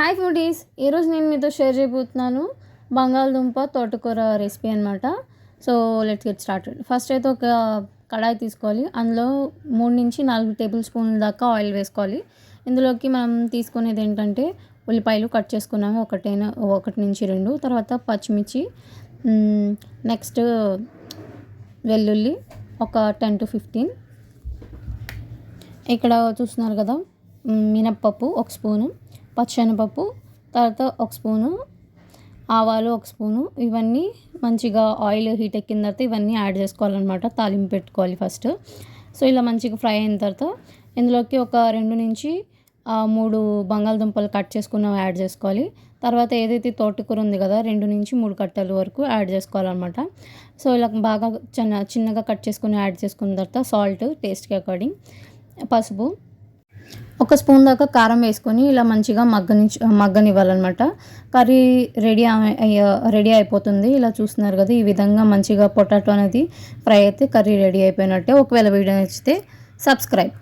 Hi foodies, ఈరోజు నేను మీతో షేర్ చేయబోతున్నాను బంగాళదుంప తోటకూర రెసిపీ అనమాట. So let's get started. First అయితే ఒక కడాయి తీసుకోవాలి. అందులో 3-4 టేబుల్ స్పూన్ల దాకా ఆయిల్ వేసుకోవాలి. ఇందులోకి మనం తీసుకునేది ఏంటంటే ఉల్లిపాయలు కట్ చేసుకున్నాము, 1-2. తర్వాత పచ్చిమిర్చి, నెక్స్ట్ వెల్లుల్లి ఒక 10-15. ఇక్కడ చూస్తున్నారు కదా, మినప్పప్పు 1 స్పూను, పచ్చెనపప్పు, తర్వాత 1 స్పూను ఆవాలు, 1 స్పూను. ఇవన్నీ మంచిగా ఆయిల్ హీట్ ఎక్కిన తర్వాత ఇవన్నీ యాడ్ చేసుకోవాలన్నమాట. తాలింపు పెట్టుకోవాలి ఫస్ట్. సో ఇలా మంచిగా ఫ్రై అయిన తర్వాత ఇందులోకి ఒక 2-3 బంగాళదుంపలు కట్ చేసుకున్నవి యాడ్ చేసుకోవాలి. తర్వాత ఏదైతే తోటకూర ఉంది కదా, 2-3 కట్టల వరకు యాడ్ చేసుకోవాలన్నమాట. సో ఇలా బాగా చిన్నగా కట్ చేసుకుని యాడ్ చేసుకున్న తర్వాత సాల్ట్ టేస్ట్కి అకార్డింగ్, పసుపు, 1 స్పూన్ దాకా కారం వేసుకొని ఇలా మంచిగా మగ్గనివ్వాలన్నమాట. కర్రీ రెడీ అయిపోతుంది. ఇలా చూస్తున్నారు కదా, ఈ విధంగా మంచిగా పొటాటో అనేది ఫ్రై అయితే కర్రీ రెడీ అయిపోయినట్టే. ఒకవేళ వీడియో నచ్చితే సబ్స్క్రైబ్.